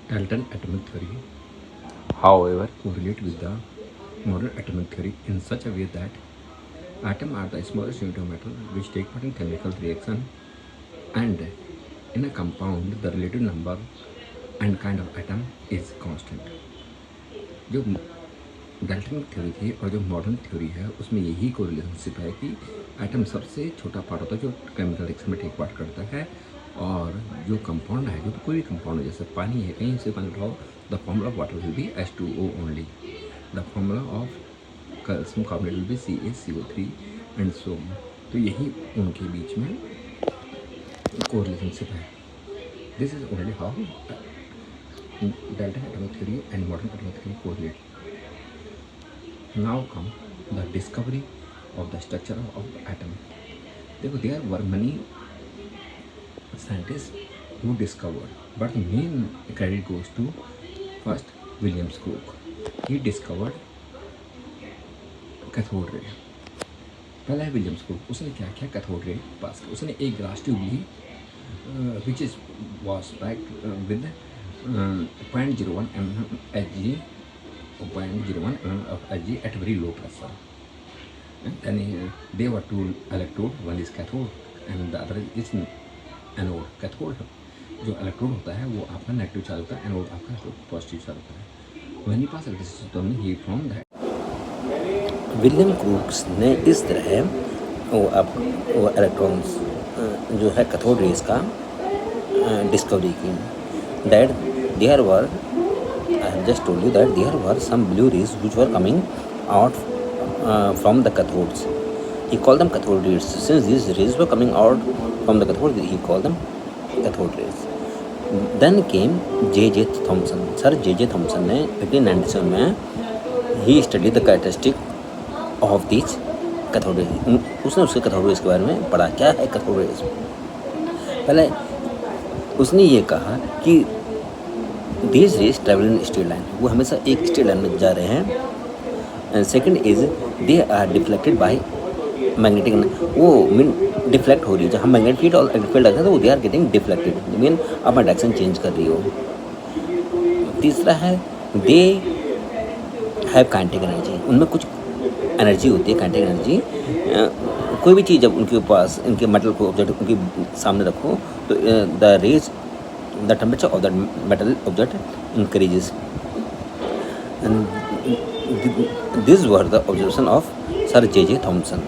Dalton atomic theory, however, correlate with the modern atomic theory in such a way that atoms are the smallest unit of matter which take part in chemical reaction, and in a compound the relative number and kind of atom is constant. जो Dalton theory थी और जो modern theory है उसमें यही को relationship है कि एटम सबसे छोटा पार्ट होता है जो केमिकल रिएक्शन में टेक पार्ट करता है, और जो कंपाउंड है, जो कोई भी कंपाउंड है, जैसे पानी है, कहीं से पानी उठाओ, the formula of water will be H2O only, the formula of calcium carbonate will be CaCO3 and so on. तो यही उनके बीच में को रिलेशनशिप है। This is only how Dalton atomic theory and modern atomic theory correlate. Now come the discovery of the structure of atom. देखो, there were many scientists who discovered, but the main credit goes to first Williams Cook. He discovered cathode ray. पहला है Williams cook. उसने क्या किया, cathode ray पास किया। उसने एक glass tube ली which is was packed with 0.01 mm Hg, 0.01 mm of Hg at very low pressure. And then there were two electrode, one is cathode and the other is anode. Cathode जो electrode होता है वो आपका negative charge होता है, anode आपका positive charge होता है। when he passed electricity he found that William Crookes ने इस तरह वो इलेक्ट्रॉन्स जो है कैथोड रेज का डिस्कवरी की। That there were, I have just told you that there were some blue rays which were coming out from the cathodes. He called them cathode rays. Since these rays were coming out from the cathode, he called them cathode rays. Then came J.J. Thomson. Sir J.J. Thomson ने 1897 में he studied the characteristic of these cathode rays. उसने उसके cathode rays के बारे में पढ़ा। क्या है cathode rays? पहले उसने ये कहा कि these rays travel in straight line, वो हमेशा एक स्ट्रेट लाइन में जा रहे हैं। And second is they are deflected by magnetic, वो मीन डिफ्लेक्ट हो रही है। जब हम मैग्नेटिक फील्ड और इलेक्ट्रिक फील्ड लगता है तो वो they are getting deflected, mean अपना डायरेक्शन चेंज कर रही हो। तीसरा है दे हैव काइनेटिक एनर्जी, उनमें कुछ एनर्जी होती है, काइनेटिक एनर्जी। कोई भी चीज़ जब उनके पास, इनके मेटल को ऑब्जेक्ट उनके सामने रखो तो the rays, the temperature of that metal object increases. And these were the observation of Sir J.J. Thomson.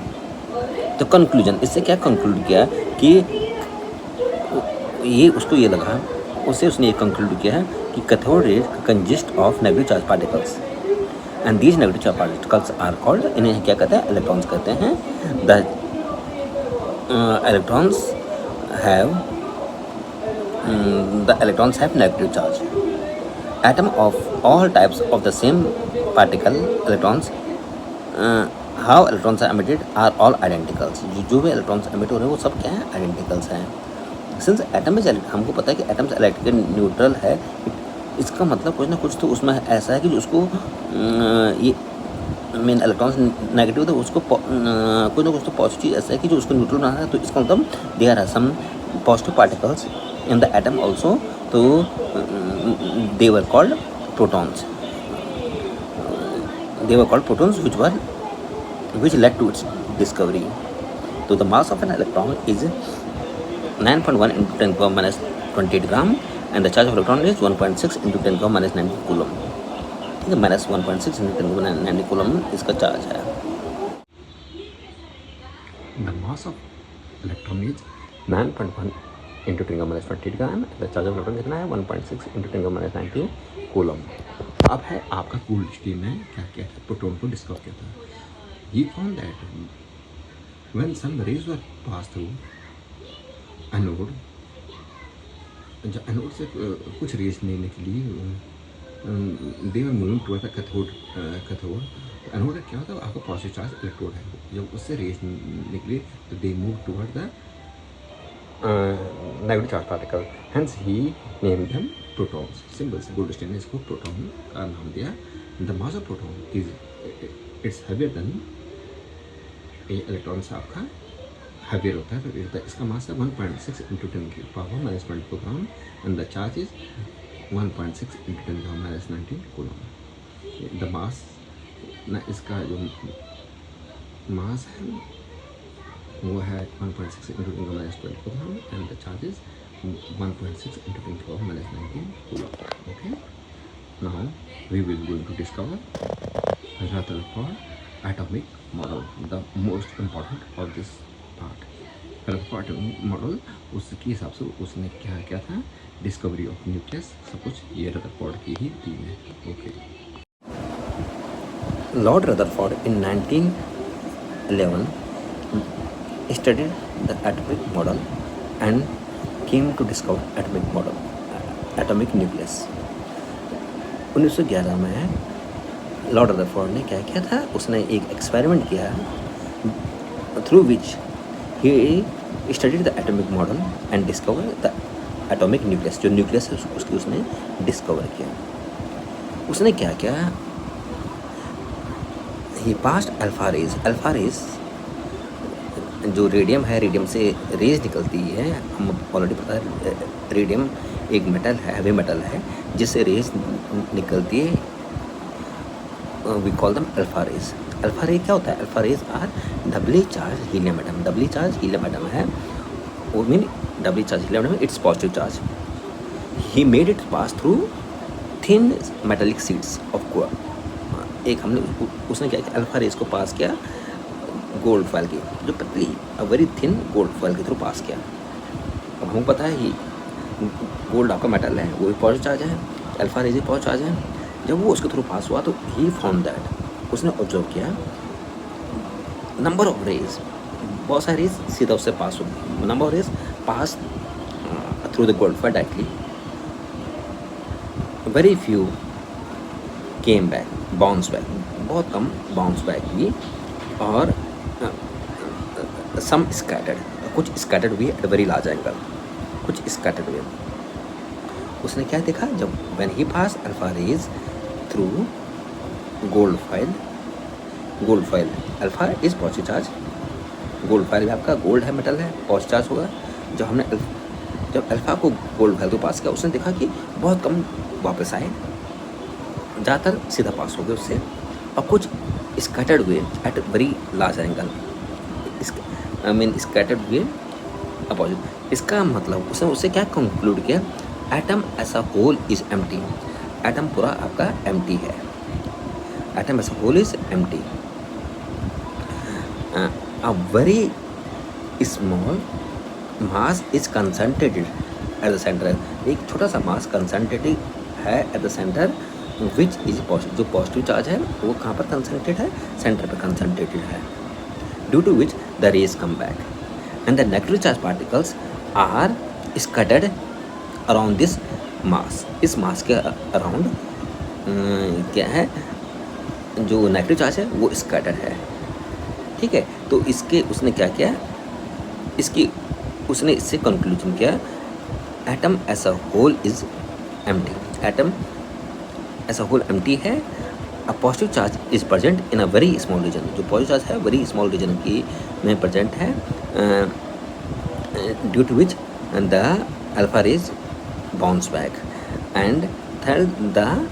तो कंक्लूजन, इससे क्या कंक्लूड किया कि ये उसको ये लगा, उसने ये कंक्लूड किया है कि cathode rays consist of negative charge particles and these negative charge particles are called, इन्हें क्या कहते हैं, इलेक्ट्रॉन्स कहते हैं। The electrons have the electrons have negative charge. Atom of all types of the same particle electrons, how electrons are emitted are all identicals. जो भी electrons emit हो रहे हैं वो सब क्या है, identicals हैं। Since atom is, हमको पता है कि atoms electrically neutral है, इसका मतलब कुछ ना कुछ तो उसमें ऐसा है कि जो उसको ये मेन इलेक्ट्रॉन्स नेगेटिव तो उसको कुछ ना कुछ तो पॉजिटिव ऐसा है कि जो उसको न्यूट्रल बना है। तो इसका मतलब there are some positive particles in the atom also, so they were called protons. They were called protons which led to its discovery. So the mass of an electron is 9.1 into 10 power minus 28 gram and the charge of electron is 1.6 into 10 power minus 90 coulomb. ठीक है, minus 1.6 into 10 power 90 coulomb इसका charge है। The mass of electron is 9.1 into 10 minus 20 gram, the charge of electron कितना है, 1.6 into 10 minus 90 coulomb. अब है आपका cooled ने क्या किया था, प्रोटॉन को डिस्कवर किया था। He found that when some rays were pass through anode, जब एनोड से कुछ रेज नहीं निकली, they were moving toward the cathode. तो एनोड का क्या होता है, आपका पॉजिटिव चार्ज इलेक्ट्रोड है, जब उससे रेज निकली तो they move toward the negative charge particle, hence he named them protons. Simple से गोल्डस्टीन ने इसको प्रोटॉन का नाम दिया। The mass of proton is it's heavier than a electron से आपका heavier होता है, तो इसका मास है 1.6 into 10 की power minus 24 gram and the charge is 1.6 into 10⁻19 coulomb. The mass ना, इसका जो मास है वो है 1.6 into 10⁻12 coulomb and the charges 1.6 into 10⁻19 coulomb. Okay, now we will going to discover Rutherford atomic model, the most important of this part। Rutherford atomic model, उसके हिसाब से उसने क्या क्या था, डिस्कवरी ऑफ न्यूक्लियस, सब कुछ ये रदरफोर्ड की ही टीम है। Okay, Lord Rutherford in 1911 studied the atomic model and came to discover atomic model, atomic nucleus। 1911 में लॉर्ड रदरफोर्ड ने क्या किया था, उसने एक एक्सपेरिमेंट किया through which he studied the atomic model and discovered the atomic nucleus। जो nucleus है उसकी उसने डिस्कवर किया। उसने क्या किया, he passed alpha rays. Alpha rays जो रेडियम है, रेडियम से रेज निकलती है, हम ऑलरेडी पता है रेडियम एक मेटल है, हैवी मेटल है, जिससे रेज निकलती है, we call them alpha rays. Alpha ray क्या होता है, alpha rays are doubly charge helium atom. Doubly charge helium atom है, वो mean doubly charge helium atom, it's positive charge. He made it pass through thin metallic sheets of gold. एक हमने उसने क्या किया, अल्फा रेज को पास किया gold foil की, जो पतली वेरी थिन गोल्ड फॉयल के थ्रू पास किया। अब हमको पता है कि गोल्ड आपका मेटल है, वो भी पॉजिटिव चार्ज है, अल्फा रेज भी पॉजिटिव चार्ज है। जब वो उसके थ्रू पास हुआ तो ही फाउंड दैट, उसने ऑब्जर्व किया नंबर ऑफ रेज, बहुत सारे रेज सीधा उससे पास हो, number of rays pass through the gold foil directly, very few came back, bounce back, बहुत कम बाउंस बैक हुई, और सम स्कैटर्ड, कुछ स्कैटर्ड हुई एट वेरी लार्ज एंगल, कुछ स्कैटर्ड हुए। उसने क्या देखा, जब when he pass alpha rays through gold foil, gold foil alpha is positive charge, gold foil भी आपका गोल्ड है, मेटल है, पॉजिटिव चार्ज होगा। जब अल्फा को गोल्ड फॉयल को पास किया, उसने देखा कि बहुत कम वापस आए, ज़्यादातर सीधा पास हो गए उससे, और कुछ स्कैटर्ड हुए at very large angle, I mean scattered हुए अपोजिट। इसका मतलब उसने उससे क्या कंक्लूड किया, atom as a whole is empty. Atom पूरा आपका एम्प्टी है, atom as a whole is empty. A very small mass is concentrated at the center. एक छोटा सा मास कंसंट्रेटेड है at the center, which is positive. जो positive charge है वो कहाँ पर कंसंट्रेटेड है, सेंटर पर कंसंट्रेटेड है, due to which the rays come back and the negative charge particles are scattered around this mass. इस मास के अराउंड क्या है, जो नेगेटिव चार्ज है वो स्कैटर्ड है, ठीक है। तो इसके उसने क्या किया, उसने इससे कंक्लूजन किया, atom as a whole is empty. Atom as a whole empty है, a positive charge is present in a very small region. जो पॉजिटिव चार्ज है वेरी स्मॉल रीजन की में प्रेजेंट है, due to which the alpha rays bounce back and third the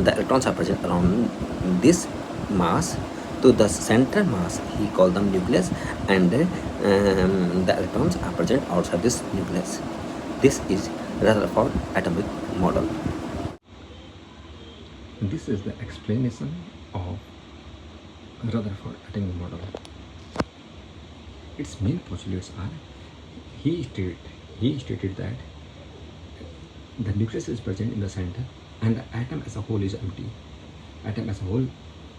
electrons are present around this mass to the center mass, he called them nucleus, and the electrons are present outside this nucleus. This is Rutherford atomic model. This is the explanation of Rutherford atomic model. Its main postulates are, he stated that the nucleus is present in the center and the atom as a whole is empty. Atom as a whole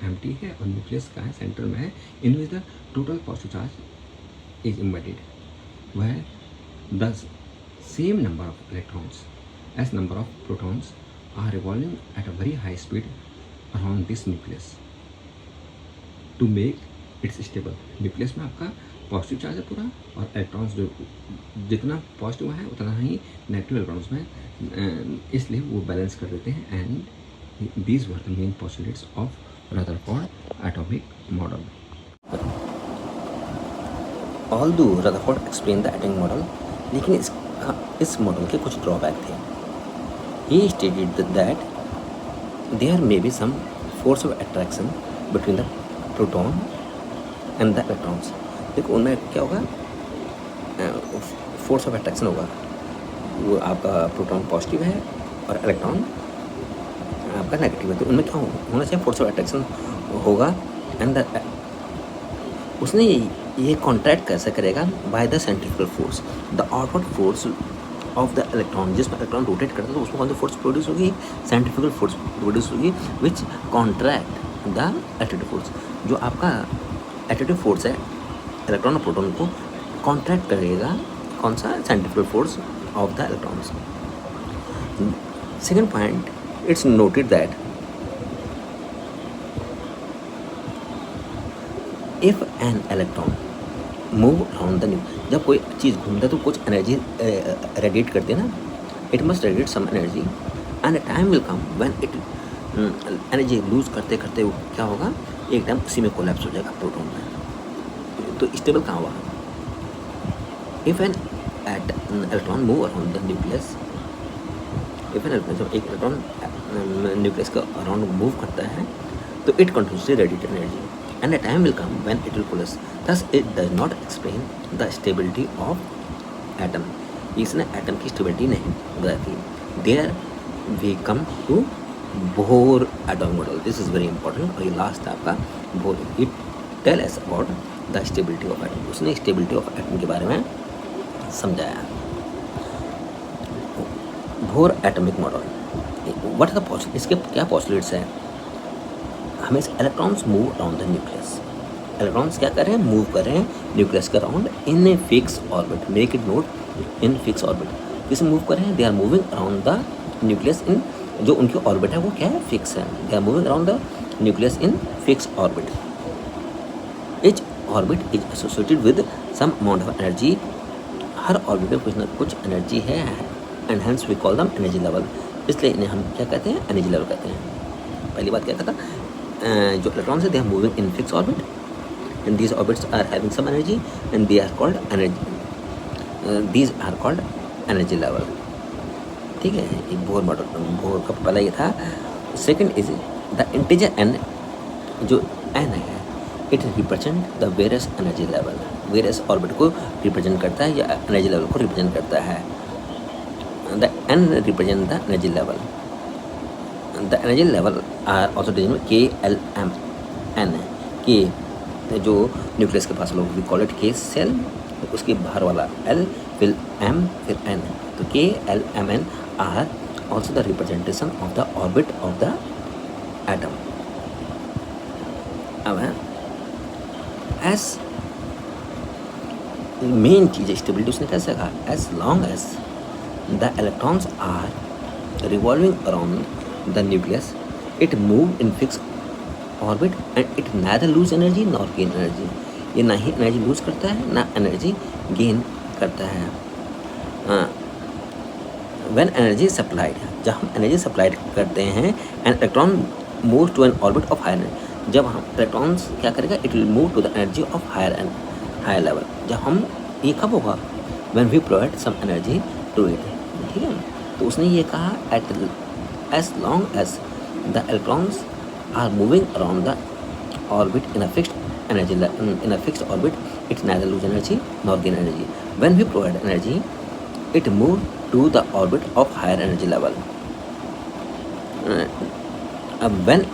empty है और nucleus का है centre में है, in which the total positive charge is embedded, where the same number of electrons as number of protons are revolving at a very high speed around this nucleus to make it stable. nucleus में आपका positive charge है पूरा, और electrons जो जितना positive है उतना ही negative electrons में, इसलिए वो बैलेंस कर देते हैं। And these were the main postulates of Rutherford atomic model. Although Rutherford explain the atomic model, लेकिन इस मॉडल के कुछ ड्रॉबैक थे. He stated that there may be some force of attraction between the proton and the electrons. देखो उनमें क्या होगा, force of attraction होगा. वो आपका प्रोटॉन पॉजिटिव है और इलेक्ट्रॉन आपका नेगेटिव है, तो उनमें क्या होना चाहिए, फोर्स ऑफ अट्रैक्शन होगा. एंड उसने ये कॉन्ट्रैक्ट कैसे करेगा, by the centrifugal force, the outward force of the electron. जिसमें इलेक्ट्रॉन रोटेट करता है तो उसमें कौन सी फोर्स प्रोड्यूस होगी, सेंट्रीफ्यूगल फोर्स प्रोड्यूस होगी, which contract the attractive force. जो आपका एट्रैक्टिव फोर्स है इलेक्ट्रॉन और प्रोटॉन को कॉन्ट्रैक्ट करेगा कौन सा, centrifugal force of the electrons. Second point, it's noted that if an electron move around the new, जब कोई चीज़ घूमता है तो कुछ एनर्जी रेडिएट करती है ना, it must radiate some energy and time will come when it energy lose करते करते वो क्या होगा, एक टाइम उसी में कोलैप्स हो जाएगा प्रोटॉन में. तो स्टेबल कहाँ हुआ, if an electron move around the nucleus, if an electron, जब एक इलेक्ट्रॉन न्यूक्लियस का अराउंड मूव करता है तो it continuously radiate energy and a time will come when it will coalesce. Thus it does not explain the stability of atom. इसने atom की stability नहीं बताती. There we come to Bohr atomic model. This is very important. और ये last आपका Bohr. It tell us about the stability of atom. उसने stability of atom के बारे में समझाया. Bohr atomic model. What are the postulates? इसके क्या postulates हैं? हमें electrons move around the nucleus, electrons क्या कर रहे हैं, मूव कर रहे हैं न्यूक्लियस के around in a fix orbit. Make it note, in fix orbit. किसे मूव कर रहे हैं, they are moving around the nucleus in, जो उनकी ऑर्बिट है वो क्या है, फिक्स है. They are moving around the nucleus in fix orbit. Each orbit is associated with some amount of energy. हर ऑर्बिट में कुछ ना कुछ एनर्जी है, and hence we call them energy level. इसलिए इन्हें हम क्या कहते हैं, एनर्जी लेवल कहते हैं. पहली बात क्या कहता, जो इलेक्ट्रॉन्स है they are moving in fix orbit and these orbits are having some energy and they are called energy, these are called energy level. ठीक है, एक बोर मॉडल, बोर का पहला ये था. Second is the integer n, जो n है it represent the various energy level. Various orbit को रिप्रेजेंट करता है या एनर्जी लेवल को रिप्रेजेंट करता है. The n represent the energy level. The energy level are also defined K L M N. K जो न्यूक्लियस के पास लोग we call it K shell, उसके बाहर वाला L, फिर M, फिर N. तो K L M N are also the representation of the orbit of the atom. अब है as मेन चीज़ स्टेबिलिटी उसने कैसे कहा, as long as the electrons are revolving around the nucleus, it move in fixed orbit and it neither lose energy nor gain energy. ये ना ही energy lose करता है ना एनर्जी गेन करता है. When energy is supplied, जब हम energy supplied करते हैं and electron move to an orbit of higher, जब हम इलेक्ट्रॉन्स क्या करेगा, it will move to the energy of higher level. जब हम ये कब होगा, when we provide some energy to it. ठीक है, तो उसने ये कहा eight as long as the electrons are moving around the orbit in a fixed orbit, it neither lose energy nor gain energy. When we provide energy, it move to the orbit of higher energy level. When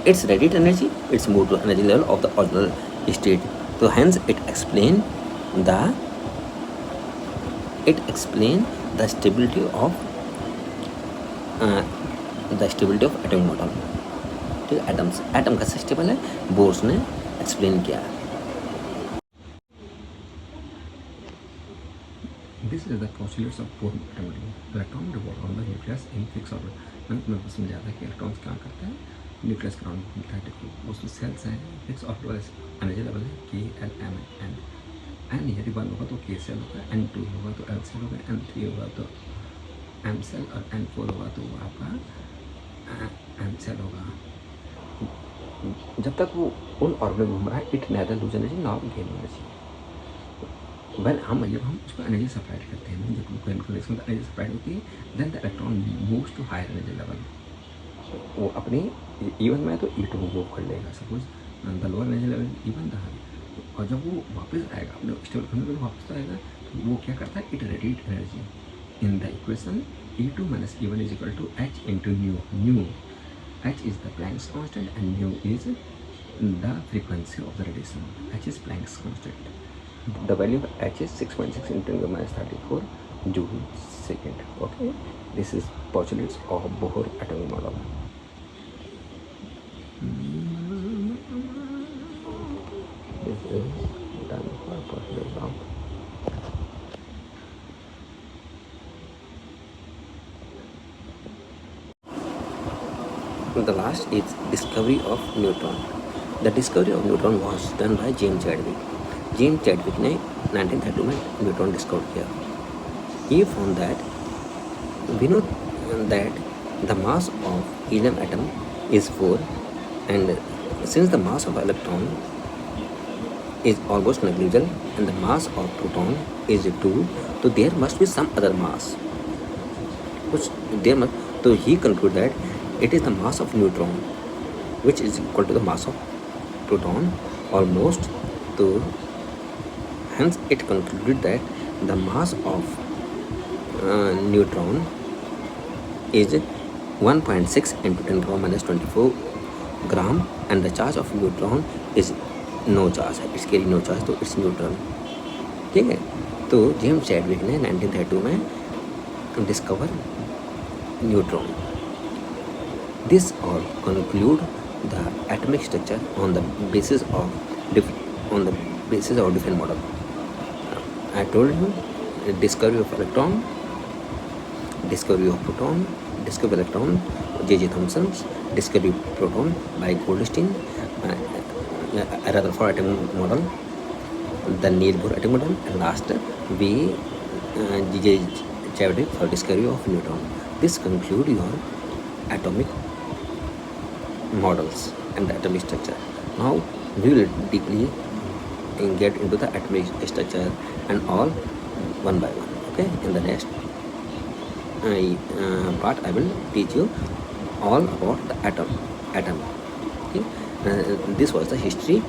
it's radiate energy, it's move to energy level of the original state. So hence it explain the stability of atomic model. ठीक है, atom कैसे stable है, bourse ने explain किया. This is the postulates of Bohr atomic model. Electron revolve around the nucleus in fixed orbit. मैंने तुम्हें समझाया था कि इलेक्ट्रॉन्स क्या करते हैं, न्यूक्लियस के अराउंड घूमता है. देखो उसमें सेल्स हैं, फिक्स ऑर्बिट वाले एनर्जी लेवल है K L M N. N यदि 1 होगा तो K सेल होगा, N2 होगा तो L सेल होगा, N3 होगा तो M सेल, और N4 होगा तो आपका M सेल होगा. जब तक वो उन ऑर्बिट में घूम रहा है, it neither lose energy nor gain energy. Well जब हम उसको एनर्जी सप्लाई करते हैं, जब कैलकुलेशन में एनर्जी सप्लाई होती है, then the electron moves to higher energy level. वो अपने E1 में तो E2 को मूव कर लेगा, suppose the lower energy level E1 था, और जब वो वापस आएगा अपने स्टेबल करने के लिए वापस आएगा, तो वो क्या करता है, it radiate energy in the equation E2 minus E1 is equal to H into nu. H is the Planck's constant and nu is the frequency of the radiation. H is Planck's constant. The value of H is 6.6 into 10 minus 34 joule second. Okay, this is postulates of Bohr atomic model. This is done for postulates of. The last is discovery of neutron. The discovery of neutron was done by James Chadwick. James Chadwick ने 1932 में neutron discover किया. He found that we know that the mass of helium atom is 4, and since the mass of electron is almost negligible and the mass of proton is 2, so there must be some other mass. So he concluded that it is the mass of neutron which is equal to the mass of proton almost. So hence it concluded that the mass of neutron is 1.6 into 10 power minus 24 gram, and the charge of neutron is no charge, it's carry no charge, तो it's neutral. ठीक है, तो James Chadwick ने 1932 में discover neutron. This all conclude the atomic structure on the basis of different model. I told you discovery of electron, discovery of proton, discovery of electron, J.J. Thomson's discovery of proton by Goldstein, Rutherford atomic model, the Niels Bohr atomic model, and last J.J. Chadwick for discovery of neutron. This conclude your atomic models and the atomic structure. Now we will deeply get into the atomic structure and all one by one. Okay, in the next part I will teach you all about the atom. Okay, this was the history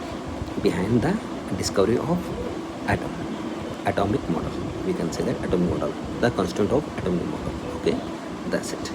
behind the discovery of atomic model. We can say that atomic model, the constant of atomic model. Okay, that's it.